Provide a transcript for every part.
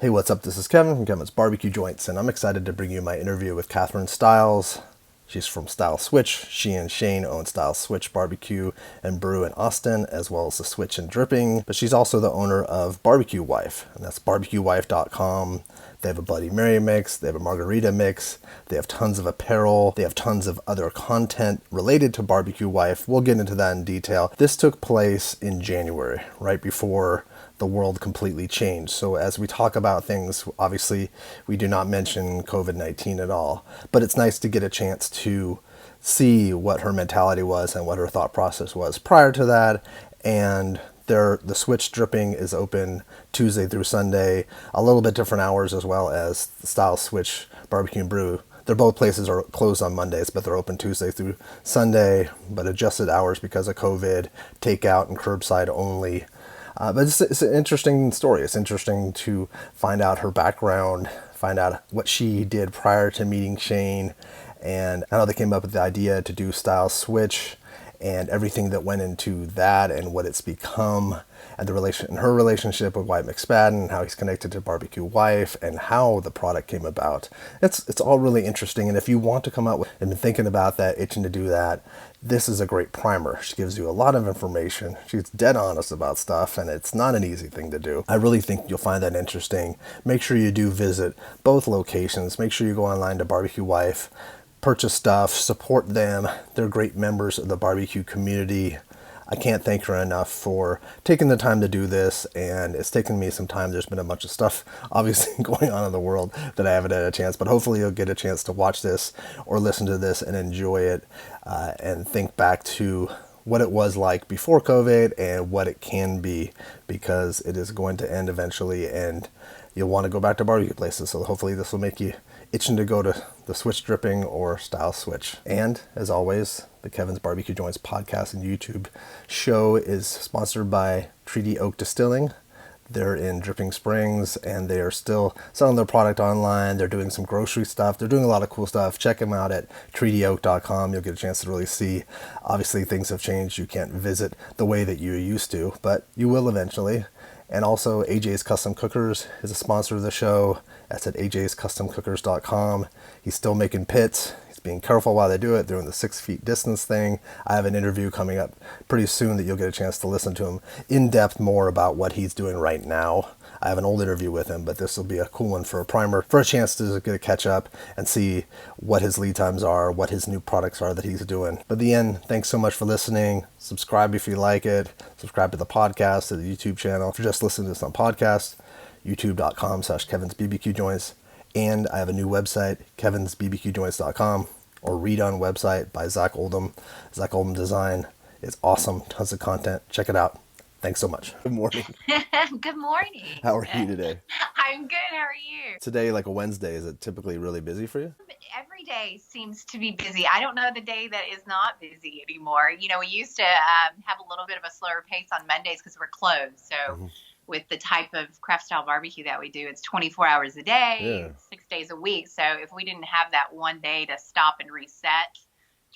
Hey, what's up? This is Kevin from Kevin's Barbecue Joints, and I'm excited to bring you my interview with Catherine Stiles. She's from Stiles Switch. She and Shane own Stiles Switch Barbecue and Brew in Austin, as well as the Switch and Dripping. But she's also the owner of Barbecue Wife, and that's barbecuewife.com. They have a Bloody Mary mix, they have a margarita mix, they have tons of apparel, they have tons of other content related to Barbecue Wife. We'll get into that in detail. This took place in January, right before the world completely changed. So as we talk about things, obviously we do not mention COVID-19 at all, but it's nice to get a chance to see what her mentality was and what her thought process was prior to that. And the Switch Dripping is open Tuesday through Sunday, a little bit different hours, as well as the Stiles Switch Barbecue and Brew. They're both places are closed on Mondays, but they're open Tuesday through Sunday, but adjusted hours because of COVID, takeout and curbside only. But it's an interesting story. It's interesting to find out her background, find out what she did prior to meeting Shane, and how they came up with the idea to do Stiles Switch and everything that went into that and what it's become, and her relationship with White McSpadden, how he's connected to Barbecue Wife, and how the product came about. It's all really interesting, and if you want to come out with and been thinking about that, itching to do that, this is a great primer. She gives you a lot of information. She's dead honest about stuff, and it's not an easy thing to do. I really think you'll find that interesting. Make sure you do visit both locations. Make sure you go online to Barbecue Wife, purchase stuff, support them. They're great members of the barbecue community. I can't thank her enough for taking the time to do this, and it's taken me some time. There's been a bunch of stuff obviously going on in the world that I haven't had a chance, but hopefully you'll get a chance to watch this or listen to this and enjoy it, and think back to what it was like before COVID and what it can be, because it is going to end eventually and you'll want to go back to barbecue places. So hopefully this will make you itching to go to the Switch Dripping or Stiles Switch. And as always, the Kevin's Barbecue Joints podcast and YouTube show is sponsored by Treaty Oak Distilling. They're in Dripping Springs, and they are still selling their product online. They're doing some grocery stuff. They're doing a lot of cool stuff. Check them out at treatyoak.com. You'll get a chance to really see. Obviously, things have changed. You can't visit the way that you used to, but you will eventually. And also, AJ's Custom Cookers is a sponsor of the show. That's at ajscustomcookers.com. He's still making pits. He's being careful while they do it. They're doing the 6 feet distance thing. I have an interview coming up pretty soon that you'll get a chance to listen to him in depth more about what he's doing right now. I have an old interview with him, but this will be a cool one for a primer, for a chance to get a catch up and see what his lead times are, what his new products are that he's doing. But in the end, thanks so much for listening. Subscribe if you like it. Subscribe to the podcast, to the YouTube channel. If you're just listening to this on podcast, youtube.com/Kevin's BBQ Joints. And I have a new website, kevinsbbqjoints.com, or Read On website by Zach Oldham. Zach Oldham Design. It's awesome. Tons of content. Check it out. Thanks so much. Good morning. Good morning. How are you today? I'm good. How are you? Today, like a Wednesday, is it typically really busy for you? Every day seems to be busy. I don't know the day that is not busy anymore. We used to have a little bit of a slower pace on Mondays because we're closed. So with the type of craft style barbecue that we do, it's 24 hours a day, 6 days a week. So if we didn't have that one day to stop and reset,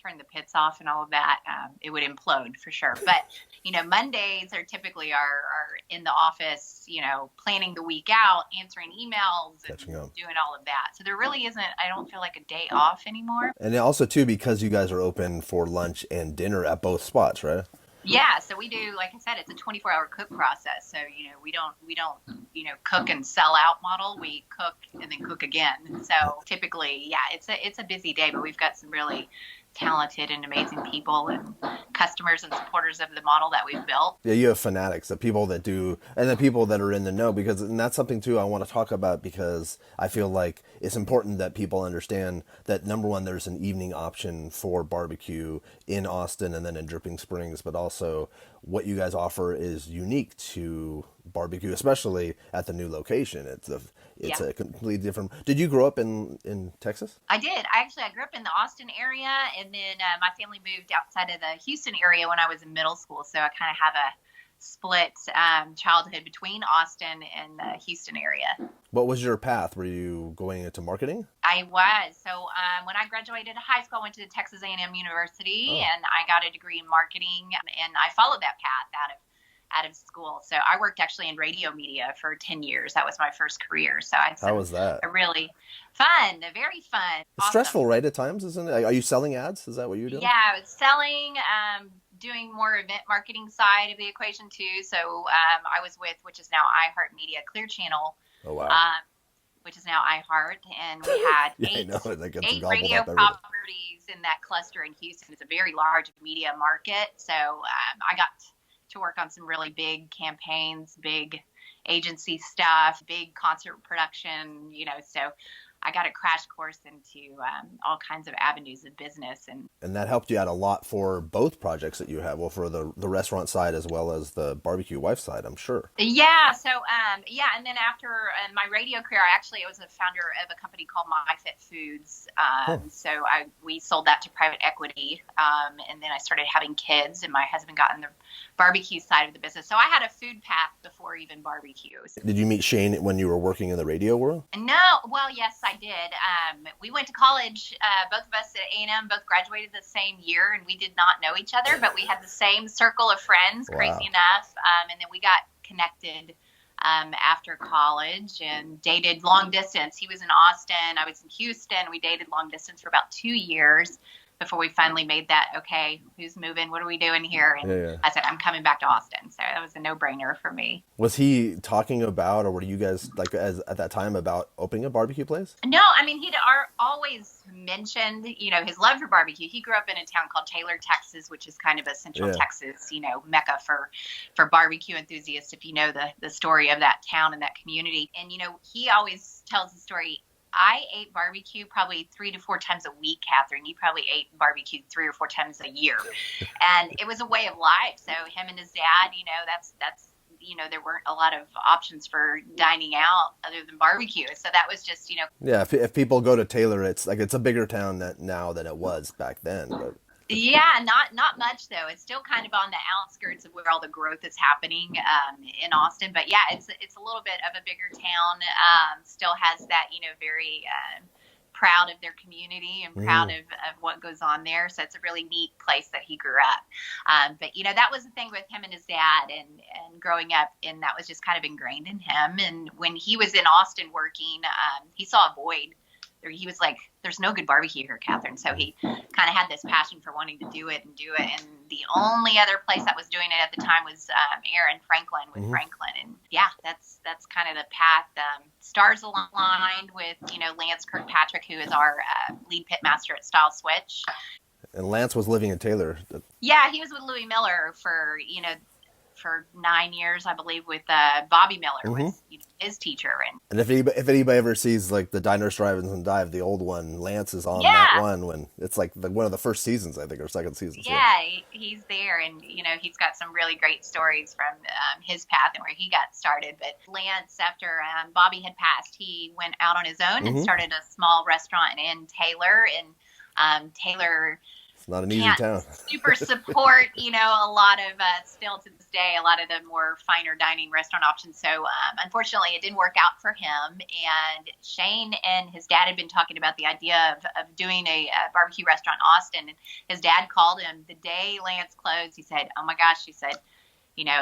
turn the pits off and all of that, it would implode for sure. But, Mondays are typically are in the office, planning the week out, answering emails and doing all of that. So there really isn't, I don't feel like a day off anymore. And also too, because you guys are open for lunch and dinner at both spots, right? Yeah, so we do, like I said, it's a 24-hour cook process. So, we don't, cook and sell out model. We cook and then cook again. So typically, yeah, it's a busy day, but we've got some really talented and amazing people and customers and supporters of the model that we've built. Yeah, you have fanatics, the people that do, and the people that are in the know, and that's something too I want to talk about, because I feel like it's important that people understand that, number one, there's an evening option for barbecue in Austin and then in Dripping Springs, but also what you guys offer is unique to barbecue, especially at the new location. It's a completely different. Did you grow up in Texas? I did. I grew up in the Austin area, and then my family moved outside of the Houston area when I was in middle school. So I kind of have a split childhood between Austin and the Houston area. What was your path? Were you going into marketing? I was. So when I graduated high school, I went to Texas A&M University, and I got a degree in marketing, and I followed that path out of out of school. So I worked actually in radio media for 10 years. That was my first career. So I had How was that? a really fun, a very fun, It's awesome. stressful, right? At times, isn't it? Are you selling ads? Is that what you're doing? Yeah, I was selling, doing more event marketing side of the equation too. So I was with, which is now iHeartMedia Clear Channel, Oh wow. which is now iHeart, and we had Yeah, I know. That gets eight gobbled radio up every day. properties in that cluster in Houston. It's a very large media market. So I got to work on some really big campaigns, big agency stuff, big concert production, so I got a crash course into all kinds of avenues of business. And that helped you out a lot for both projects that you have. Well, for the restaurant side as well as the barbecue wife side, I'm sure. Yeah. So, and then after my radio career, I was a founder of a company called My Fit Foods. So we sold that to private equity. And then I started having kids, and my husband got in the barbecue side of the business. So I had a food path before even barbecues. Did you meet Shane when you were working in the radio world? No. Well, yes, I did. We went to college, both of us at A&M, both graduated the same year, and we did not know each other, but we had the same circle of friends, Wow. crazy enough. And then we got connected after college and dated long distance. He was in Austin. I was in Houston. We dated long distance for about 2 years before we finally made that, okay, who's moving? What are we doing here? And Yeah. I said, I'm coming back to Austin. So that was a no-brainer for me. Was he talking about, or were you guys like at that time about opening a barbecue place? No, I mean, he'd always mentioned, his love for barbecue. He grew up in a town called Taylor, Texas, which is kind of a Central Texas, mecca for barbecue enthusiasts, if you know the story of that town and that community. And, he always tells the story. I ate barbecue probably 3 to 4 times a week, Catherine. You probably ate barbecue 3 or 4 times a year. And it was a way of life. So him and his dad, that's there weren't a lot of options for dining out other than barbecue. So that was just, Yeah, if people go to Taylor, it's a bigger town now than it was back then. But yeah, not much though. It's still kind of on the outskirts of where all the growth is happening in Austin. But yeah, it's a little bit of a bigger town. Still has that, very proud of their community and proud of what goes on there. So it's a really neat place that he grew up. But that was the thing with him and his dad and growing up, and that was just kind of ingrained in him. And when he was in Austin working, he saw a void. He was like, there's no good barbecue here, Catherine. So he kind of had this passion for wanting to do it. And the only other place that was doing it at the time was Aaron Franklin with Franklin. And yeah, that's kind of the path. Stars aligned with, Lance Kirkpatrick, who is our lead pit master at Stiles Switch. And Lance was living in Taylor. Yeah, he was with Louis Miller for 9 years, I believe, with Bobby Miller was his teacher. And if anybody ever sees like the Diners, Drive-ins, and Dive, the old one, Lance is on that one when it's like one of the first seasons, I think, or second season. Yeah, he's there, and he's got some really great stories from his path and where he got started. But Lance, after Bobby had passed, he went out on his own and started a small restaurant in Taylor, and Taylor. Not an easy town. Super support, a lot of, still to this day, a lot of the more finer dining restaurant options. So unfortunately, it didn't work out for him. And Shane and his dad had been talking about the idea of doing a barbecue restaurant in Austin. And his dad called him the day Lance closed. He said, oh my gosh, he said,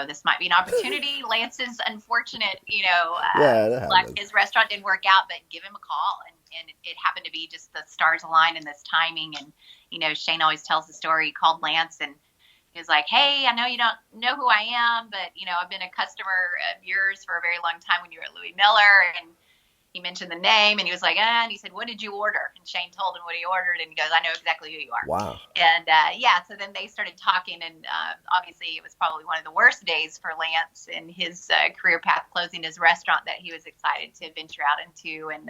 this might be an opportunity. Lance's unfortunate, his restaurant didn't work out, but give him a call. And it happened to be just the stars aligned and this timing. And, Shane always tells the story. He called Lance and he was like, hey, I know you don't know who I am, but, I've been a customer of yours for a very long time when you were at Louis Miller. And he mentioned the name and he was like, and he said, what did you order? And Shane told him what he ordered and he goes, I know exactly who you are. Wow. And so then they started talking, and obviously it was probably one of the worst days for Lance in his career path, closing his restaurant that he was excited to venture out into. And,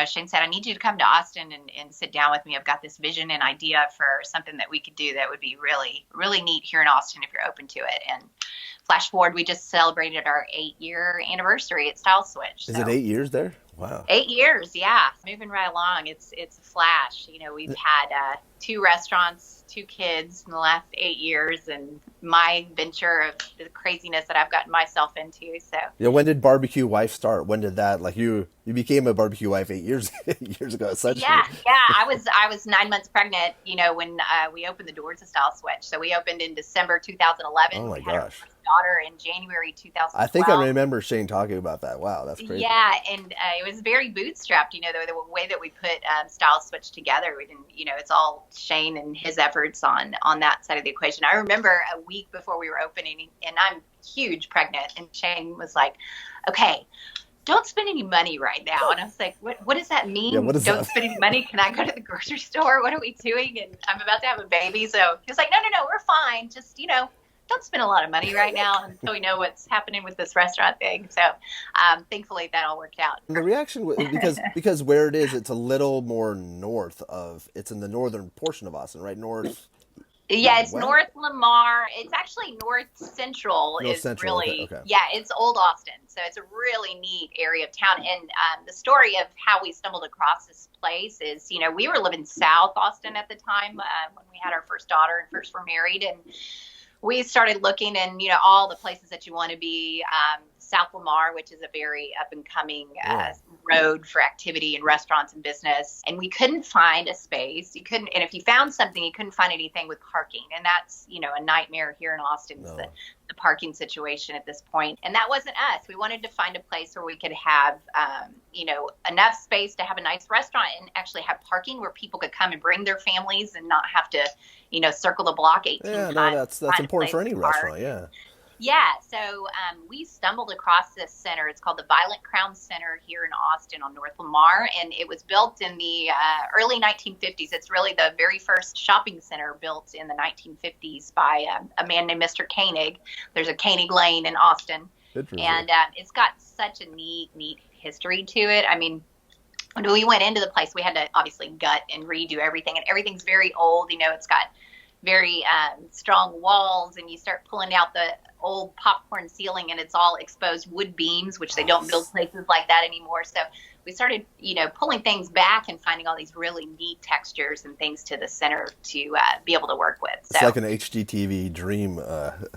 Shane said, I need you to come to Austin and sit down with me. I've got this vision and idea for something that we could do that would be really, really neat here in Austin if you're open to it. And flash forward, we just celebrated our 8-year anniversary at Stiles Switch. Is it 8 years there? Wow. 8 years, yeah. Moving right along. It's a flash. We've had 2 restaurants, 2 kids in the last 8 years, and my venture of the craziness that I've gotten myself into. So yeah, when did Barbecue Wife start? When did that, like, you became a barbecue wife 8 years ago, essentially? Yeah. I was 9 months pregnant, when we opened the doors of Stiles Switch. So we opened in December 2011. Oh my We had gosh. our first daughter in January I think I 2012. remember Shane talking about that. Wow, that's crazy. Yeah, and it was very bootstrapped. The way that we put Stiles Switch together, we didn't. It's all Shane and his efforts on that side of the equation. I remember a week before we were opening, and I'm huge pregnant, and Shane was like, "Okay, don't spend any money right now." And I was like, what does that mean? Yeah, what is Don't that? spend any money? Can I go to the grocery store? What are we doing? And I'm about to have a baby. So he was like, no, we're fine. Just, don't spend a lot of money right now until we know what's happening with this restaurant thing. So thankfully that all worked out. The reaction because where it is, it's a little more it's in the northern portion of Austin, right? Yeah, it's West? North Lamar. It's actually North Central North is Central. really, Okay. yeah, it's Old Austin. So it's a really neat area of town. And the story of how we stumbled across this place is, we were living South Austin at the time when we had our first daughter and first were married. And we started looking in, all the places that you want to be. South Lamar, which is a very up and coming road for activity and restaurants and business. And we couldn't find a space. And if you found something, you couldn't find anything with parking. And that's, a nightmare here in Austin, No. the parking situation at this point. And that wasn't us. We wanted to find a place where we could have, enough space to have a nice restaurant and actually have parking where people could come and bring their families and not have to, circle the block 18 Yeah, times. no, that's important for any restaurant. Yeah. Yeah, so we stumbled across this center. It's called the Violent Crown Center here in Austin on North Lamar, and it was built in the early 1950s. It's really the very first shopping center built in the 1950s by a man named Mr. Koenig. There's a Koenig Lane in Austin, and it's got such a neat history to it. I mean, when we went into the place, we had to obviously gut and redo everything, and everything's very old. It's got very strong walls, and you start pulling out the old popcorn ceiling and it's all exposed wood beams, which they don't build places like that anymore. So we started, pulling things back and finding all these really neat textures and things to the center to be able to work with. So, it's like an HGTV dream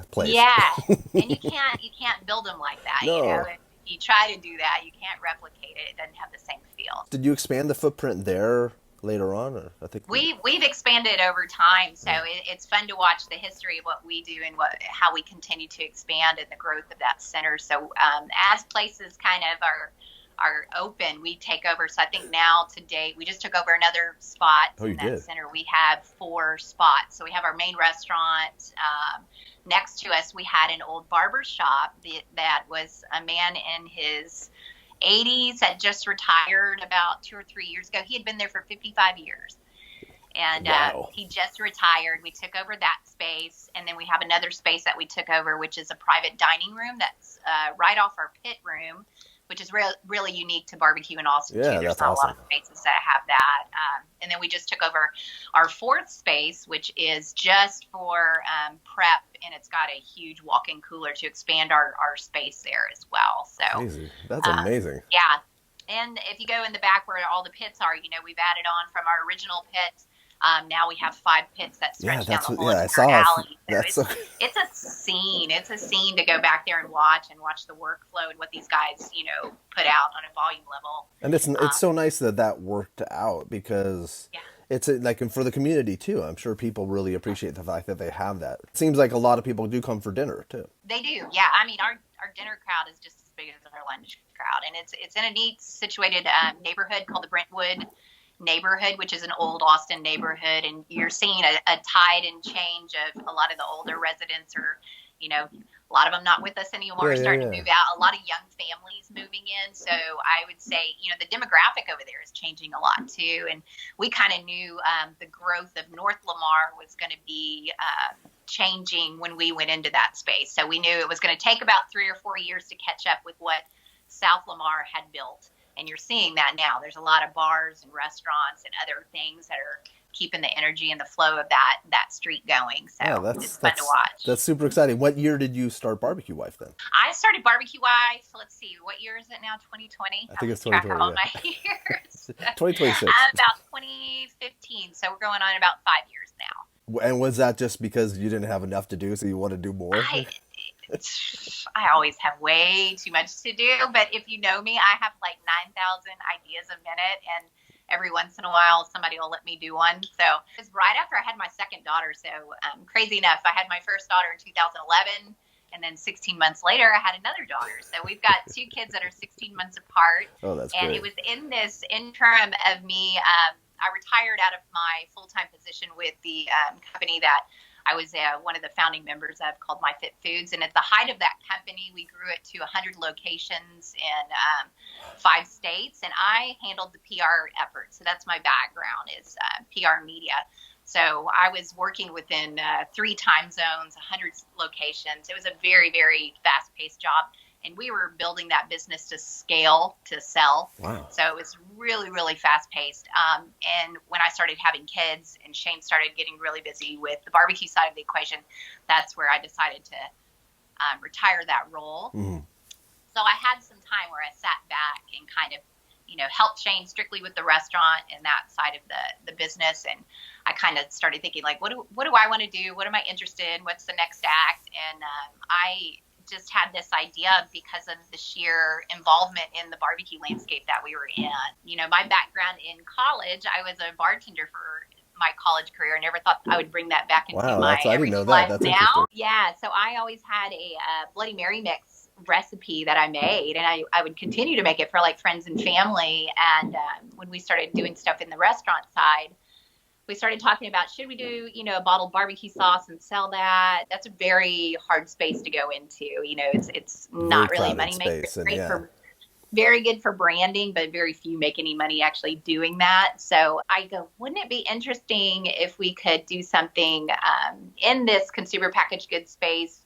place. Yeah, and you can't build them like that. No. If you try to do that, you can't replicate it. It doesn't have the same feel. Did you expand the footprint there later on, or I think we've expanded over time, so it's fun to watch the history of what we do and how we continue to expand and the growth of that center. So as places kind of are open, we take over. So I think now to date, we just took over another spot in that center. We have 4 spots. So we have our main restaurant. Next to us, we had an old barber shop that was a man in his 80s, had just retired about 2 or 3 years ago. He had been there for 55 years. And wow. He just retired. We took over that space. And then we have another space that we took over, which is a private dining room that's right off our pit room, which is really unique to barbecue in Austin, too. There's not awesome. a lot of spaces that have that. And then we just took over our 4th space, which is just for prep, and it's got a huge walk-in cooler to expand our space there as well. So Crazy. That's amazing. Yeah. And if you go in the back where all the pits are, we've added on from our original pit. Now we have 5 pits that stretch down the whole entire alley. So it's a scene. It's a scene to go back there and watch the workflow and what these guys, put out on a volume level. And it's so nice that worked out, because it's and for the community too. I'm sure people really appreciate the fact that they have that. It seems like a lot of people do come for dinner too. They do. Yeah. I mean, our dinner crowd is just as big as our lunch crowd, and it's in a neat situated neighborhood called the Brentwood neighborhood, which is an old Austin neighborhood, and you're seeing a tide and change of a lot of the older residents are, a lot of them not with us anymore, starting to move out, a lot of young families moving in. So I would say, the demographic over there is changing a lot too. And we kind of knew the growth of North Lamar was going to be changing when we went into that space. So we knew it was going to take about 3 or 4 years to catch up with what South Lamar had built. And you're seeing that now. There's a lot of bars and restaurants and other things that are keeping the energy and the flow of that street going. So it's fun to watch. That's super exciting. What year did you start Barbecue Wife then? I started Barbecue Wife. Let's see, what year is it now? 2020? I think it's 2020. All my years. 2026. About 2015. So we're going on about 5 years now. And was that just because you didn't have enough to do, so you want to do more? I always have way too much to do, but if you know me, I have like 9,000 ideas a minute, and every once in a while somebody will let me do one. So it was right after I had my second daughter. So crazy enough, I had my first daughter in 2011, And then 16 months later, I had another daughter. So we've got two kids that are 16 months apart. Oh, that's and great. It was in this interim of me, I retired out of my full-time position with the company that I was one of the founding members of, called My Fit Foods. And at the height of that company, we grew it to 100 locations in 5 states. And I handled the PR effort. So that's my background, is PR media. So I was working within 3 time zones, 100 locations. It was a very, very fast-paced job. And we were building that business to scale, to sell. Wow. So it was really, really fast-paced. And when I started having kids and Shane started getting really busy with the barbecue side of the equation, that's where I decided to retire that role. Mm-hmm. So I had some time where I sat back and kind of, helped Shane strictly with the restaurant and that side of the business. And I kind of started thinking, like, what do I want to do? What am I interested in? What's the next act? And I just had this idea because of the sheer involvement in the barbecue landscape that we were in. My background in college, I was a bartender for my college career. I never thought I would bring that back into my everyday life now. Yeah, so I always had a Bloody Mary mix recipe that I made, and I would continue to make it for like friends and family. And when we started doing stuff in the restaurant side, we started talking about, should we do, a bottled barbecue sauce and sell that? That's a very hard space to go into. It's not really a money maker. It's great very good for branding, but very few make any money actually doing that. So I go, wouldn't it be interesting if we could do something in this consumer packaged goods space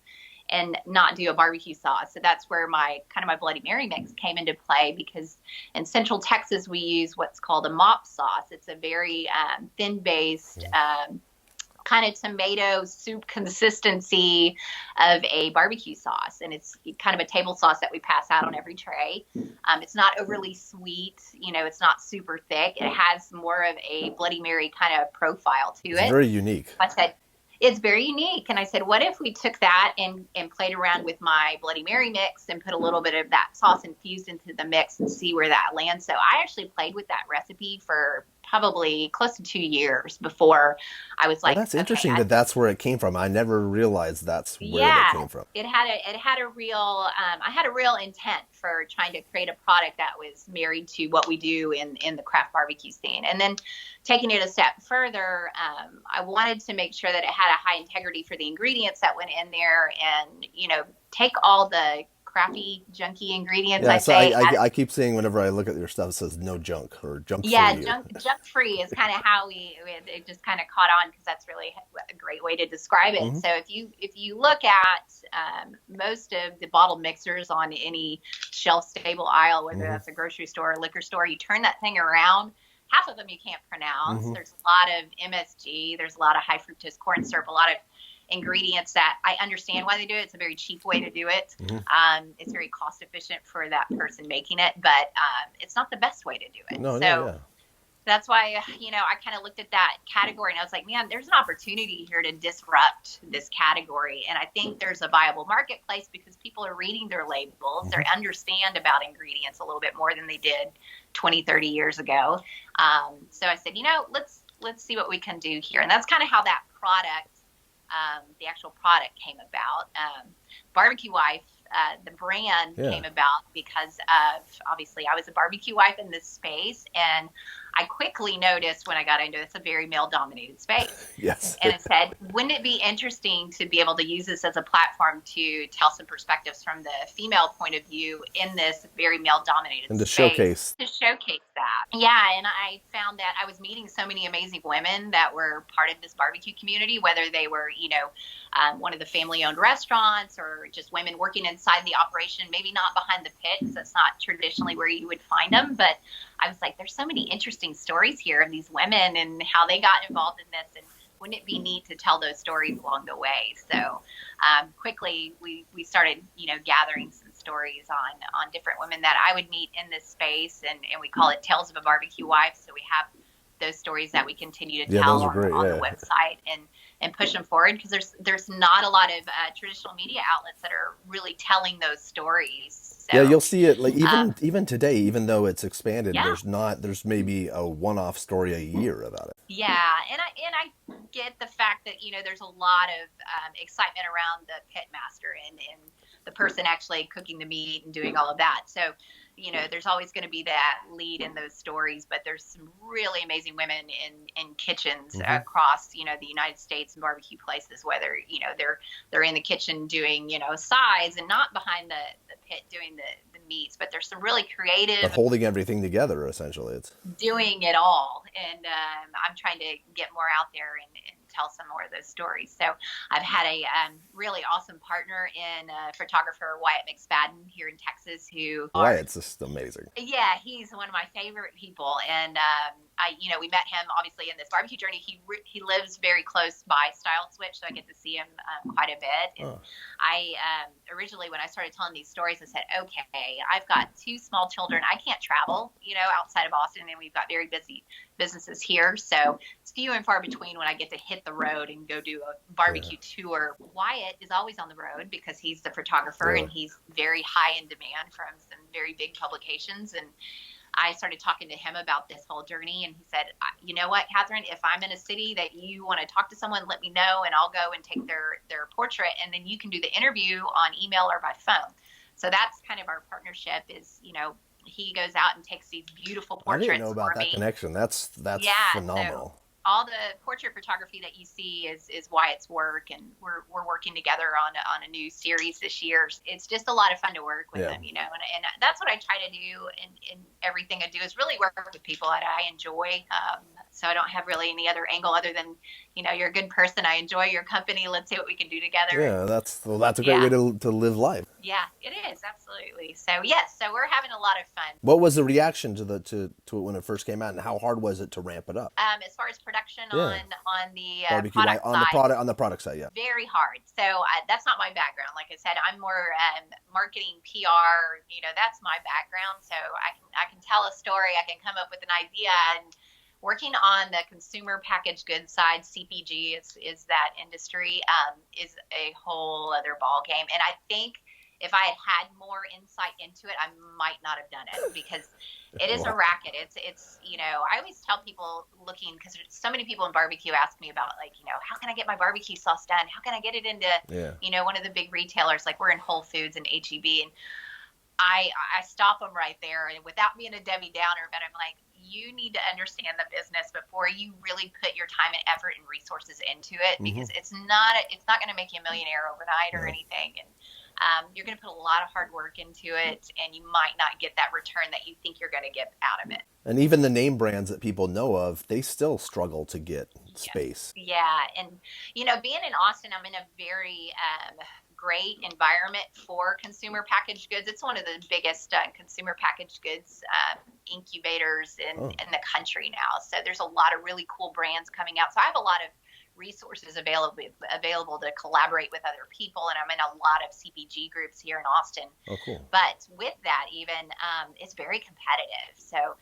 and not do a barbecue sauce? So that's where my Bloody Mary mix came into play, because in Central Texas, we use what's called a mop sauce. It's a very thin based, kind of tomato soup consistency of a barbecue sauce. And it's kind of a table sauce that we pass out on every tray. It's not overly sweet. It's not super thick. It has more of a Bloody Mary kind of profile to it. It's very unique. I said, it's very unique. And I said, what if we took that and played around with my Bloody Mary mix and put a little bit of that sauce infused into the mix and see where that lands? So I actually played with that recipe for probably close to 2 years before I was like, that's interesting that's where it came from. I never realized that's where it came from. It had a real, I had a real intent for trying to create a product that was married to what we do in the craft barbecue scene. And then taking it a step further, I wanted to make sure that it had a high integrity for the ingredients that went in there, and, take all the crappy, junky ingredients. Yeah, I keep saying whenever I look at your stuff, it says no junk or junk free. Yeah, junk free is kind of how it just kind of caught on, because that's really a great way to describe it. Mm-hmm. So if you look at most of the bottled mixers on any shelf stable aisle, whether that's a grocery store or liquor store, you turn that thing around, half of them you can't pronounce. Mm-hmm. There's a lot of MSG. There's a lot of high fructose corn syrup, a lot of ingredients that I understand why they do it. It's a very cheap way to do it. Mm-hmm. It's very cost efficient for that person making it, but it's not the best way to do it. That's why, I kind of looked at that category and I was like, man, there's an opportunity here to disrupt this category. And I think there's a viable marketplace because people are reading their labels. Mm-hmm. They understand about ingredients a little bit more than they did 20, 30 years ago. So I said, let's see what we can do here. And that's kind of how that product, the actual product came about. Barbecue Wife, the brand came about because of, obviously, I was a barbecue wife in this space, and I quickly noticed when I got into it, it's a very male-dominated space. Yes. And it said, wouldn't it be interesting to be able to use this as a platform to tell some perspectives from the female point of view in this very male-dominated space? And to showcase. To showcase that. Yeah, and I found that I was meeting so many amazing women that were part of this barbecue community, whether they were, one of the family-owned restaurants or just women working inside the operation, maybe not behind the pit, because that's not traditionally where you would find them. But I was like, there's so many interesting stories here of these women and how they got involved in this. And wouldn't it be neat to tell those stories along the way? So quickly, we started, gathering some stories on different women that I would meet in this space. And we call it Tales of a Barbecue Wife. So we have those stories that we continue to tell on the website and push them forward, because there's not a lot of traditional media outlets that are really telling those stories. So, you'll see it like even today, even though it's expanded, there's maybe a one-off story a year about it. Yeah, and I get the fact that, there's a lot of excitement around the pit master and the person actually cooking the meat and doing all of that. So, there's always going to be that lead in those stories, but there's some really amazing women in kitchens across, the United States and barbecue places, whether, they're in the kitchen doing, sides and not behind the pit doing the meats, but there's some really creative, but holding everything together, essentially. It's doing it all. And I'm trying to get more out there and tell some more of those stories. So I've had a really awesome partner in photographer Wyatt McSpadden here in Texas, Wyatt's just amazing. Yeah, he's one of my favorite people. And we met him obviously in this barbecue journey. He lives very close by Stiles Switch, so I get to see him quite a bit. And I originally, when I started telling these stories, I said, okay, I've got 2 small children. I can't travel, outside of Austin, and we've got very busy businesses here. So it's few and far between when I get to hit the road and go do a barbecue tour. Wyatt is always on the road because he's the photographer and he's very high in demand from some very big publications. And I started talking to him about this whole journey, and he said, you know what, Catherine, if I'm in a city that you want to talk to someone, let me know, and I'll go and take their portrait, and then you can do the interview on email or by phone. So that's kind of our partnership is, he goes out and takes these beautiful portraits. I didn't know about that connection. That's phenomenal. So all the portrait photography that you see is Wyatt's work, and we're working together on a new series this year. It's just a lot of fun to work with them, and that's what I try to do in everything I do is really work with people that I enjoy. So I don't have really any other angle other than, you're a good person. I enjoy your company. Let's see what we can do together. Yeah, that's a great way to live life. Yeah, it is. Absolutely. So yes, so we're having a lot of fun. What was the reaction to it when it first came out, and how hard was it to ramp it up? As far as production on the barbecue product side, on the product side, yeah. Very hard. So that's not my background. Like I said, I'm more marketing, PR. That's my background. So I can tell a story. I can come up with an idea. And working on the consumer packaged goods side, CPG is that industry, is a whole other ball game. And I think if I had more insight into it, I might not have done it because it is a racket. It's I always tell people looking, because so many people in barbecue ask me about how can I get my barbecue sauce done? How can I get it into, one of the big retailers? Like we're in Whole Foods and H-E-B, and I stop them right there, and without being a Debbie Downer, but I'm like, you need to understand the business before you really put your time and effort and resources into it, because it's not going to make you a millionaire overnight or anything. And you're going to put a lot of hard work into it, and you might not get that return that you think you're going to get out of it. And even the name brands that people know of, they still struggle to get space. Yeah. And, being in Austin, I'm in a very great environment for consumer packaged goods. It's one of the biggest consumer packaged goods incubators in the country now. So there's a lot of really cool brands coming out. So I have a lot of resources available to collaborate with other people, and I'm in a lot of CPG groups here in Austin. Oh, cool. But with that, even it's very competitive. So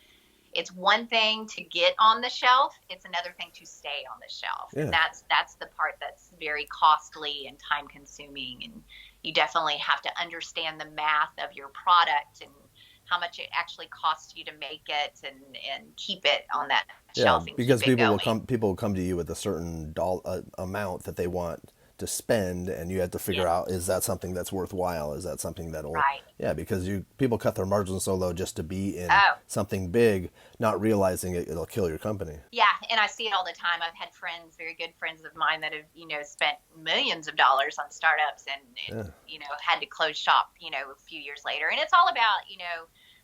it's one thing to get on the shelf, it's another thing to stay on the shelf. And that's the part that's very costly and time consuming, and you definitely have to understand the math of your product and how much it actually costs you to make it and keep it on that shelf. And because people will come to you with a certain amount that they want to spend, and you have to figure out, is that something that's worthwhile? Is that something that'll because people cut their margins so low just to be in something big, not realizing it'll kill your company. Yeah, and I see it all the time. I've had friends, very good friends of mine, that have spent millions of dollars on startups and had to close shop a few years later. And it's all about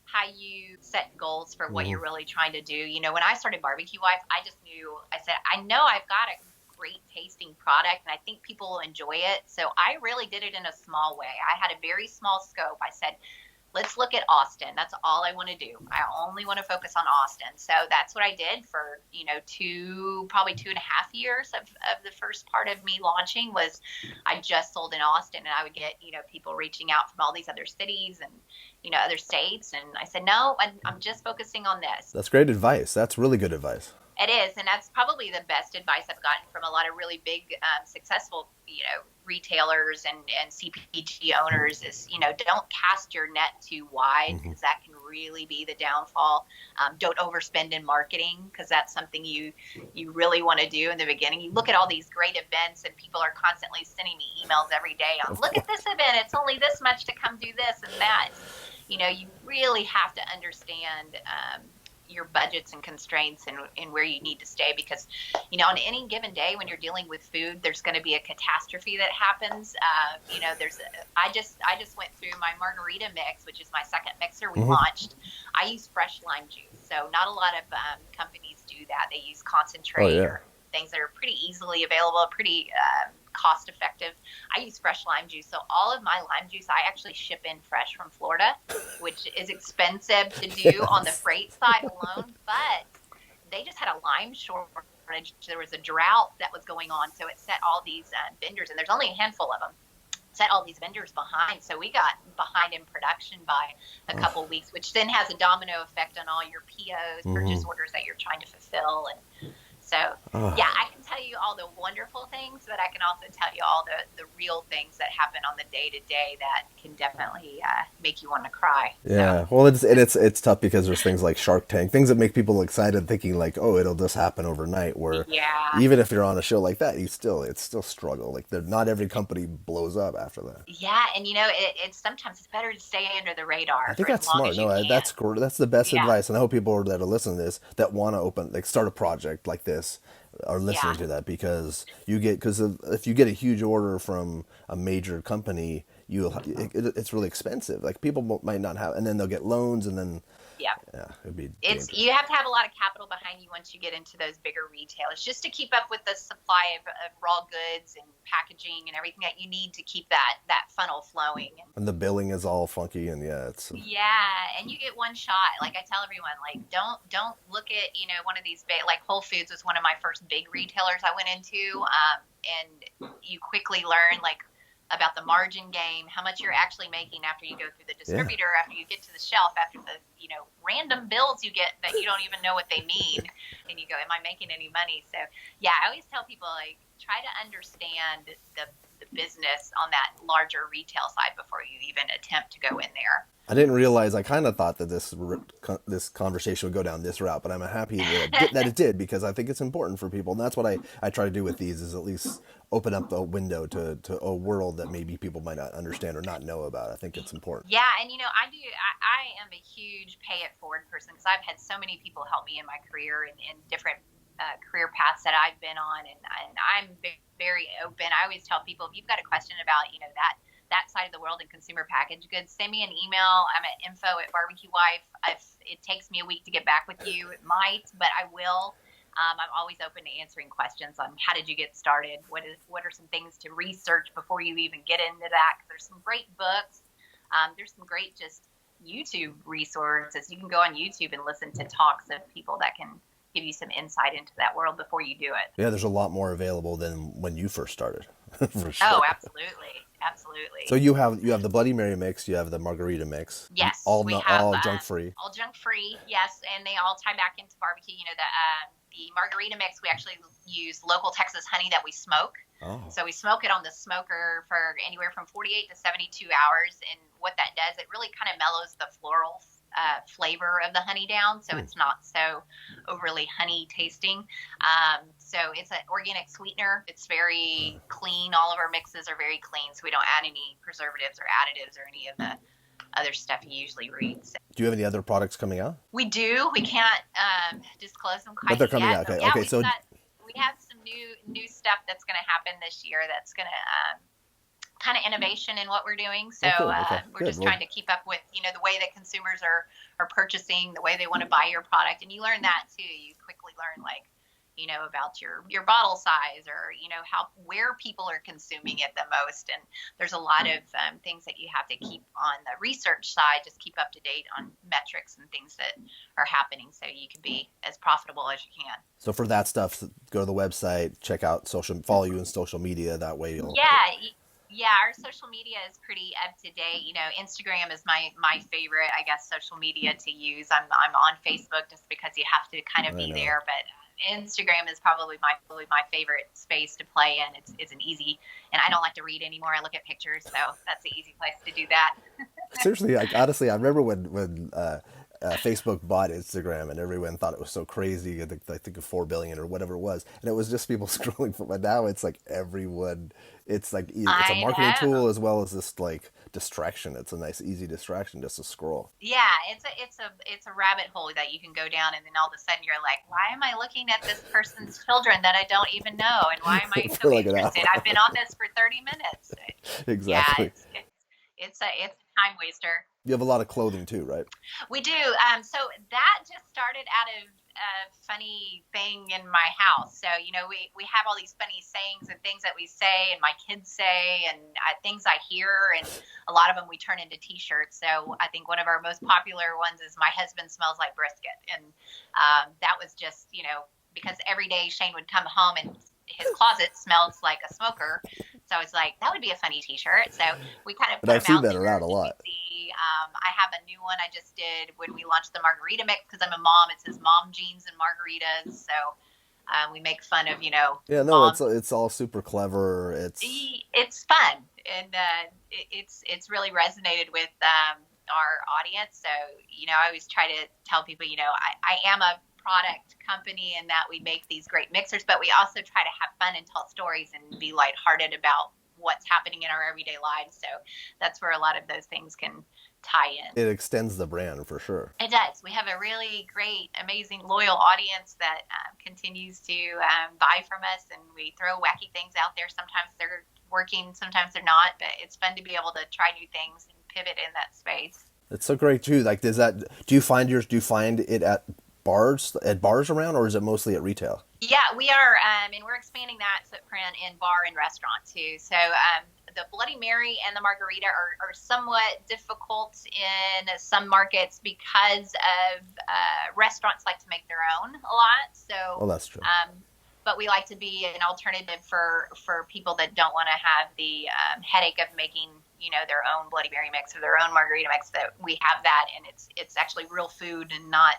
how you set goals for what you're really trying to do. When I started Barbecue Wife, I just knew, I said, I know I've got a great tasting product, and I think people will enjoy it. So I really did it in a small way. I had a very small scope. I said, let's look at Austin. That's all I want to do. I only want to focus on Austin. So that's what I did for, probably 2.5 years of the first part of me launching was I just sold in Austin, and I would get, people reaching out from all these other cities and, other states. And I said, no, I'm just focusing on this. That's great advice. That's really good advice. It is, and that's probably the best advice I've gotten from a lot of really big, successful, retailers and CPG owners is, don't cast your net too wide Hmm. because that can really be the downfall. Don't overspend in marketing because that's something you really want to do in the beginning. You look at all these great events and people are constantly sending me emails every day on, Of look at course. this event, it's only this much to come do this and that. You really have to understand your budgets and constraints and where you need to stay because on any given day when you're dealing with food there's going to be a catastrophe that happens. I just went through my margarita mix, which is my second mixer we Hmm. launched. I use fresh lime juice, so not a lot of companies do that. They use Oh concentrate yeah. or things that are pretty easily available, pretty cost effective. I use fresh lime juice, so all of my lime juice I actually ship in fresh from Florida, which is expensive to do on the Yes. freight side alone, but they just had a lime shortage. There was a drought that was going on, so it set all these vendors, and there's only a handful of them, set all these vendors behind. So we got behind in production by a Oh. couple weeks, which then has a domino effect on all your POs, purchase Hmm. orders that you're trying to fulfill. And so, Oh. yeah, I can tell you all the wonderful things, but I can also tell you all the real things that happen on the day to day that can definitely make you want to cry. So, Yeah, well, it's tough because there's things like Shark Tank, things that make people excited, thinking like, oh, it'll just happen overnight. Where yeah. even if you're on a show like that, it's still struggle. Like, not every company blows up after that. Yeah, and it's sometimes it's better to stay under the I radar think for as that's long smart. as you No, can. that's the best Yeah, advice, and I hope people that are listening to this that want to start a project like this are yeah, listening to that because if you get a huge order from a major company, it's really expensive. Like people might not have, and then they'll get loans, and then yeah. yeah, it'd be It's dangerous. you have to have a lot of capital behind you once you get into those bigger retailers, just to keep up with the supply of raw goods and packaging and everything that you need to keep that funnel flowing. And And the billing is all funky, and yeah, it's yeah, and you get one shot. Like I tell everyone, like don't look at one of these big, like Whole Foods was one of my first big retailers I went into, and you quickly learn like about the margin game, how much you're actually making after you go through the yeah. distributor, after you get to the shelf, after the random bills you get that you don't even know what they mean, and you go, am I making any money? So yeah, I always tell people like try to understand the business on that larger retail side before you even attempt to go in there. I didn't realize. I kind of thought that this conversation would go down this route, but I'm happy that it did because I think it's important for people, and that's what I try to do with these is at least open up a window to a world that maybe people might not understand or not know about. I think it's important. Yeah, and I am a huge pay it forward person because I've had so many people help me in my career and in different career paths that I've been on, and I'm very open. I always tell people if you've got a question about that side of the world in consumer packaged goods, send me an email. I'm at info@barbecuewife. If it takes me a week to get back with you, it might, but I will. I'm always open to answering questions on how did you get started? What are some things to research before you even get into that? Because there's some great books. There's some great just YouTube resources. You can go on YouTube and listen to talks of people that can give you some insight into that world before you do it. Yeah, there's a lot more available than when you first started, for Oh, sure. absolutely, So absolutely. you have the Bloody Mary mix, you have the margarita mix, Yes, all we not have all junk free. all junk free. Yes, and they all tie back into barbecue. The margarita mix, we actually use local Texas honey that we smoke. Oh, So we smoke it on the smoker for anywhere from 48 to 72 hours. And what that does, it really kind of mellows the floral flavor of the honey down. So hmm. it's not so overly honey tasting. So it's an organic sweetener. It's very clean. All of our mixes are very clean. So we don't add any preservatives or additives or any of the other stuff you usually read. So Do you have any other products coming out? we do. We can't disclose them But quite they're coming yet, out. but Okay, yeah, okay. So we have some new stuff that's going to happen this year. That's going to kind of innovation in what we're doing. So oh, cool. Okay, we're good. just Well, trying to keep up with the way that consumers are purchasing, the way they want to buy your product, and you learn that too. You quickly learn like about your bottle size or how where people are consuming it the most. And there's a lot of things that you have to keep on the research side, just keep up to date on metrics and things that are happening, so you can be as profitable as you can. so for that stuff, go to the website, check out follow you in social media. That way you'll. Yeah, our social media is pretty up to date. Instagram is my favorite, I guess, social media to use. I'm on Facebook just because you have to kind of I be know. there, but Instagram is probably my favorite space to play in. It's an easy, and I don't like to read anymore. I look at pictures, so that's the easy place to do that. Seriously, like honestly, I remember when Facebook bought Instagram and everyone thought it was so crazy. I think of 4 billion or whatever it was, and it was just people scrolling for. But now it's like everyone. It's like it's a I marketing know. tool as well as this like distraction. It's a nice, easy distraction just to scroll. Yeah, it's a rabbit hole that you can go down, and then all of a sudden you're like, why am I looking at this person's children that I don't even know, and why am I so For like an interested? hour. I've been on this for 30 minutes. Yeah, Exactly. it's a time waster. You have a lot of clothing too, right? We do. So that just started out of a funny thing in my house. So, we have all these funny sayings and things that we say and my kids say and things I hear. And a lot of them we turn into T-shirts. So I think one of our most popular ones is my husband smells like brisket. And that was just, because every day Shane would come home and his closet smells like a smoker. So it's like, that would be a funny T-shirt. So we kind of But put I've them seen out that there. around a lot. I have a new one I just did when we launched the margarita mix because I'm a mom. It says mom jeans and margaritas. So we make fun of, Yeah, no, mom. it's all super clever. It's fun. And it's really resonated with our audience. So, I always try to tell people, I am a product company and that we make these great mixers, but we also try to have fun and tell stories and be lighthearted about what's happening in our everyday lives. So that's where a lot of those things can tie in. It extends the brand for sure. It does. We have a really great, amazing, loyal audience that continues to buy from us, and we throw wacky things out there. Sometimes they're working, sometimes they're not, but it's fun to be able to try new things and pivot in that space. It's so great too. Like, do you find it at bars around, or is it mostly at retail? Yeah, we are, and we're expanding that footprint in bar and restaurant too. So the Bloody Mary and the margarita are somewhat difficult in some markets because of restaurants like to make their own a lot. So, Oh, that's true. but we like to be an alternative for people that don't want to have the headache of making their own Bloody Mary mix or their own margarita mix. That we have that, and it's actually real food and not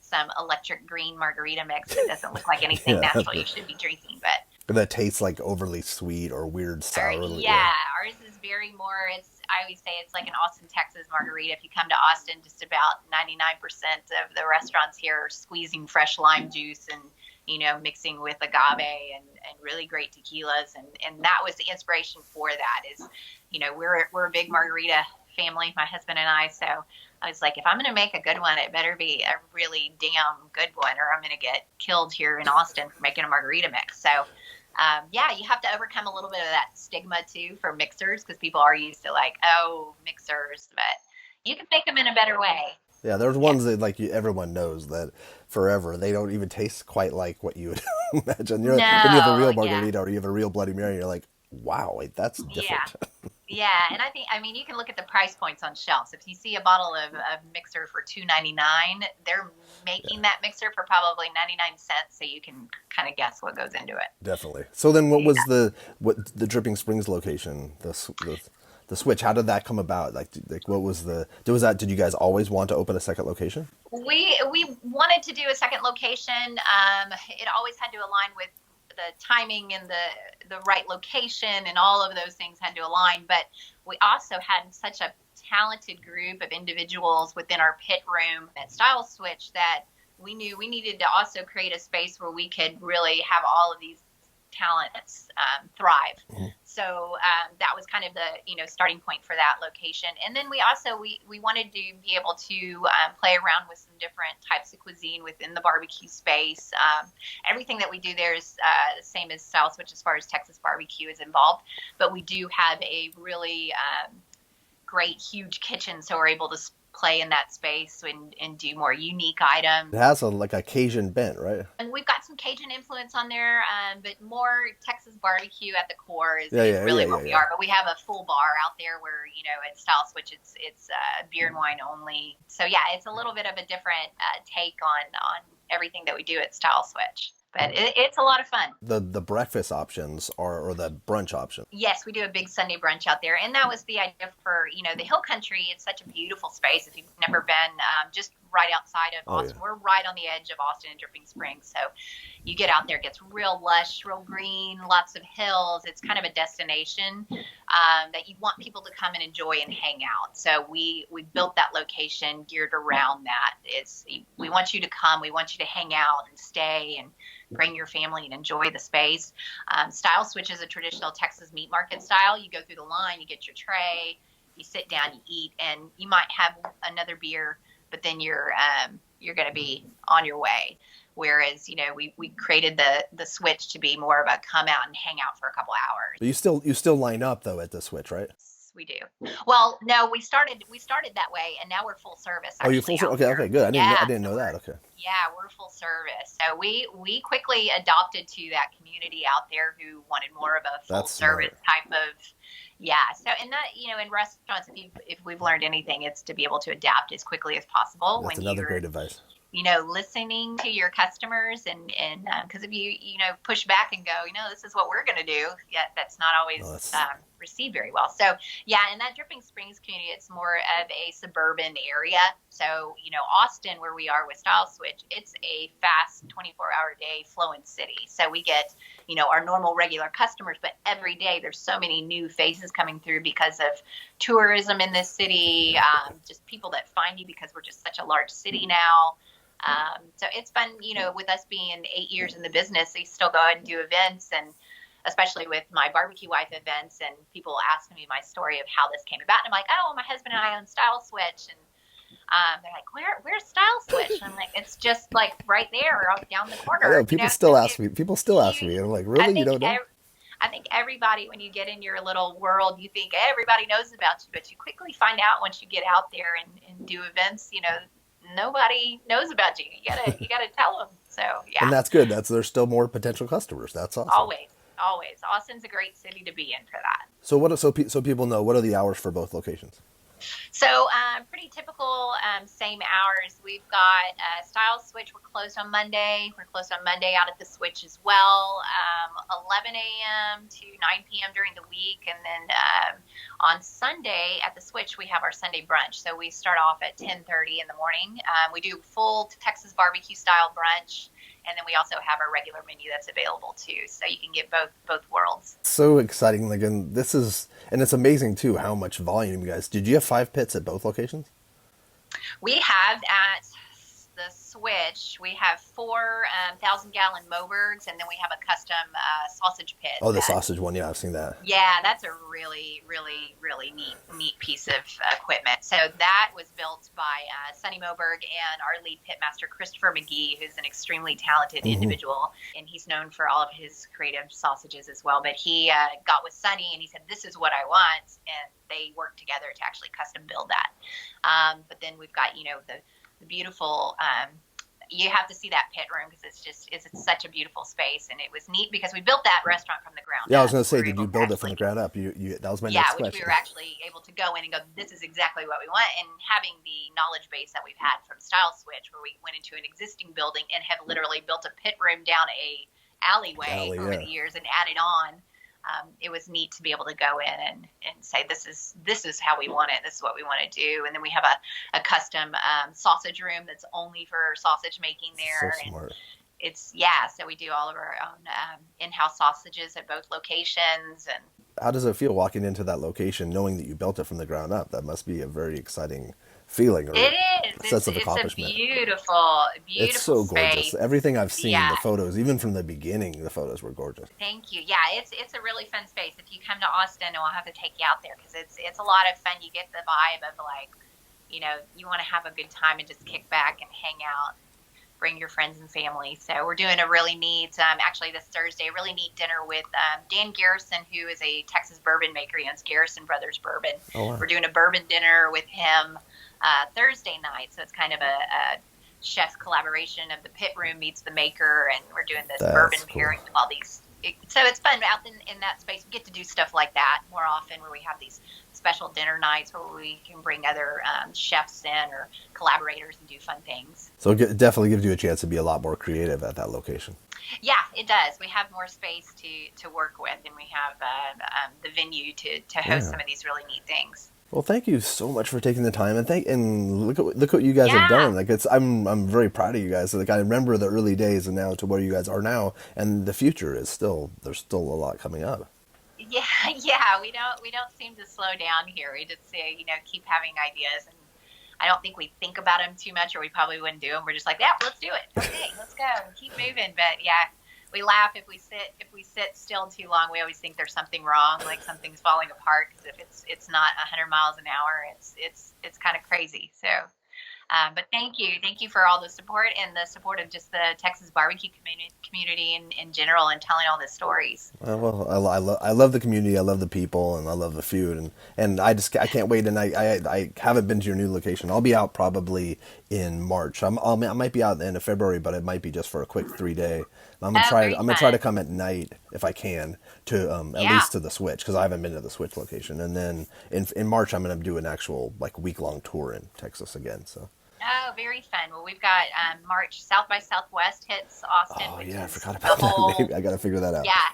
some electric green margarita mix that doesn't look like anything Yeah. natural you should be drinking. But That tastes like overly sweet or weird sour. yeah, ours is very more. I always say it's like an Austin, Texas margarita. If you come to Austin, just about 99% of the restaurants here are squeezing fresh lime juice and mixing with agave and really great tequilas, and that was the inspiration for that. Is we're a big margarita family, my husband and I. So I was like, if I'm going to make a good one, it better be a really damn good one, or I'm going to get killed here in Austin for making a margarita mix. So, yeah, you have to overcome a little bit of that stigma too for mixers, because people are used to like, oh, mixers, but you can make them in a better way. Yeah, there's ones that everyone knows that forever they don't even taste quite like what you would imagine. Then you have a real No, yeah. margarita or you have a real Bloody Mary, you're like, wow, wait, that's Yeah. different. Yeah, and I mean, you can look at the price points on shelves. If you see a bottle of mixer for $2.99, they're making that mixer for probably 99 cents, so you can kind of guess what goes into it. Definitely. So then, what Yeah. was the Dripping Springs location? The switch. How did that come about? Like what was did you guys always want to open a second location? We wanted to do a second location. It always had to align with the timing and the right location, and all of those things had to align. But we also had such a talented group of individuals within our pit room at Stiles Switch that we knew we needed to also create a space where we could really have all of these talents thrive. Mm-hmm. So that was kind of the starting point for that location. And then we also we wanted to be able to play around with some different types of cuisine within the barbecue space. Everything that we do there is the same as Stiles Switch as far as Texas barbecue is involved, but we do have a really great huge kitchen, so we're able to play in that space and do more unique items. It has like a Cajun bent, right? And we've got some Cajun influence on there, but more Texas barbecue at the core is Yeah, really yeah, what we yeah. are. But we have a full bar out there where, at Stiles Switch, it's beer and wine only. So yeah, it's a little bit of a different take on everything that we do at Stiles Switch. But it's a lot of fun. The breakfast options or the brunch option. Yes, we do a big Sunday brunch out there. And that was the idea for, the Hill Country. It's such a beautiful space. If you've never been, just right outside of Oh, Austin. yeah. We're right on the edge of Austin and Dripping Springs. So you get out there, it gets real lush, real green, lots of hills. It's kind of a destination that you want people to come and enjoy and hang out. So we built that location geared around that. We want you to come, we want you to hang out and stay and bring your family and enjoy the space. Stiles Switch is a traditional Texas meat market style. You go through the line, you get your tray, you sit down, you eat, and you might have another beer, but then you're going to be on your way. Whereas, we created the Switch to be more of a come out and hang out for a couple hours. But you still line up though at the Switch, right? We do. Well, no, we started that way, and now we're full service. Oh, you full service? Okay, good. I didn't know that. Okay. Yeah, we're full service. So we quickly adopted to that community out there who wanted more of a full service type of. Yeah. So in that, in restaurants, if we've learned anything, it's to be able to adapt as quickly as possible. That's another great advice. Listening to your customers and because if you push back and go, this is what we're going to do, that's not always received very well. So yeah, in that Dripping Springs community, it's more of a suburban area. So, Austin, where we are with Stiles Switch, it's a fast 24-hour day flowing city. So we get, our normal regular customers, but every day there's so many new faces coming through because of tourism in this city, just people that find you because we're just such a large city now. So it's fun, with us being 8 years in the business, we still go out and do events, and especially with my barbecue wife events, and people ask me my story of how this came about. And I'm like, oh, my husband and I own Stiles Switch. And they're like, where's Stiles Switch? And I'm like, it's just like right there down the corner. I know, people still ask me. And I'm like, really? You don't know? I think everybody, when you get in your little world, you think everybody knows about you, but you quickly find out once you get out there and do events, nobody knows about you. You gotta tell them. So yeah. And that's good. There's still more potential customers. That's awesome. Always. Austin's a great city to be in for that. So people know, what are the hours for both locations? So pretty typical, same hours. We've got Stiles Switch. We're closed on Monday. We're closed on Monday out at the Switch as well. 11 a.m. to 9 p.m. during the week. And then on Sunday at the Switch, we have our Sunday brunch. So we start off at 10:30 in the morning. We do full Texas barbecue style brunch. And then we also have our regular menu that's available too, so you can get both worlds. So exciting! And it's amazing too how much volume you guys. Did you have 5 pits at both locations? We have at the Switch. We have 4 1,000-gallon Mobergs, and then we have a custom sausage pit. Oh, the sausage one, yeah, I've seen that. Yeah, that's a really, really, really neat piece of equipment. So that was built by Sonny Moberg and our lead pitmaster, Christopher McGee, who's an extremely talented individual, and he's known for all of his creative sausages as well. But he got with Sonny, and he said, "This is what I want," and they worked together to actually custom build that. But then we've got, the beautiful, you have to see that pit room because it's such a beautiful space, and it was neat because we built that restaurant from the ground up. Yeah, I was going to say, did you build it from the ground up? You that was my next question. Yeah, we were actually able to go in and go, this is exactly what we want, and having the knowledge base that we've had from Stiles Switch, where we went into an existing building and have literally built a pit room down a alleyway over the years and added on. It was neat to be able to go in and say, this is how we want it. This is what we want to do. And then we have a custom sausage room that's only for sausage making there. So smart. And so we do all of our own in-house sausages at both locations. And how does it feel walking into that location, knowing that you built it from the ground up? That must be a very exciting feeling. Or it is. Sense of accomplishment. It's a beautiful It's so gorgeous. space. Everything I've seen, the photos, even from the beginning, the photos were gorgeous. Thank you. Yeah, it's a really fun space. If you come to Austin, we'll have to take you out there because it's a lot of fun. You get the vibe of you want to have a good time and just kick back and hang out. Bring your friends and family. So we're doing a really neat, actually this Thursday, a really neat dinner with Dan Garrison, who is a Texas bourbon maker. He owns Garrison Brothers Bourbon. Oh, wow. We're doing a bourbon dinner with him Thursday night. So it's kind of a chef collaboration of the pit room meets the maker, and we're doing this bourbon pairing with all these. So it's fun out in that space. We get to do stuff like that more often, where we have these special dinner nights where we can bring other chefs in or collaborators and do fun things. So it definitely gives you a chance to be a lot more creative at that location. Yeah, it does. We have more space to work with, and we have the venue to host some of these really neat things. Well, thank you so much for taking the time, and look what you guys have Yeah. done. Like I'm very proud of you guys. Like I remember the early days and now to where you guys are now, and the future is still there's still a lot coming up. Yeah, yeah, we don't seem to slow down here. We just say, keep having ideas, and I don't think we think about them too much, or we probably wouldn't do them. We're just like, yeah, let's do it. Okay, let's go, keep moving. But yeah, we laugh if we sit still too long. We always think there's something wrong, like something's falling apart. Because if it's not 100 miles an hour, it's kind of crazy. So but thank you for all the support and the support of just the Texas barbecue community in general, and telling all the stories. Well, I love the community. I love the people, and I love the food, and I can't wait. And I haven't been to your new location. I'll be out probably in March. I might be out at the end of February, but it might be just for a quick 3 day. Oh, very I'm gonna try fun. to come at night if I can to at Yeah. least to the Switch because I haven't been to the Switch location. And then in March I'm gonna do an actual like week long tour in Texas again. So. Oh, very fun. Well, we've got March South by Southwest hits Austin, Oh which yeah, I is forgot the about that. whole, Maybe I gotta figure that out. yeah,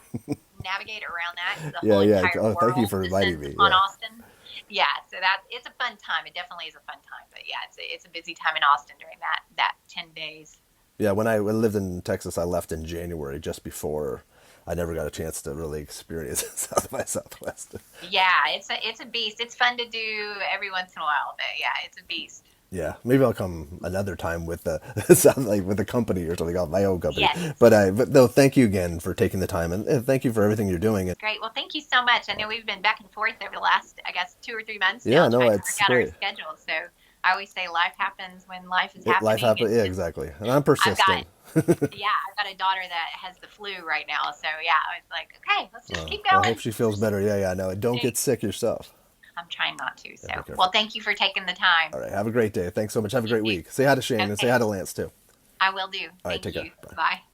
navigate around that 'cause the Yeah, whole yeah. entire Oh, thank you world for inviting descends me. upon Yeah. Austin. Yeah, so it's a fun time. It definitely is a fun time. But yeah, it's a busy time in Austin during that 10 days. Yeah, when I lived in Texas, I left in January, just before I never got a chance to really experience South by Southwest. Yeah, it's a beast. It's fun to do every once in a while, but yeah, it's a beast. Yeah, maybe I'll come another time with the sound like with a company or something, my own company. Yes. But no, thank you again for taking the time, and thank you for everything you're doing. And Great. Well, thank you so much. I know we've been back and forth over the last, I guess, 2 or 3 months yeah, now no, trying to work it's out our great. schedules. So I always say life happens when life is Life happening. happens. Yeah, exactly. And I'm I've got, persistent. yeah, I've got a daughter that has the flu right now. So yeah, I was like, okay, let's just keep Well, I hope going. she feels better. Yeah, yeah. No, don't get Thanks. sick yourself. I'm trying not to. Yeah, be So, well, careful. thank you for taking the time. All right, have a great day. Thanks so much. Have a You great too. week. Say hi to Shane and say Okay, hi to Lance too. I will do. All right, Thank take care. you. Bye. Bye.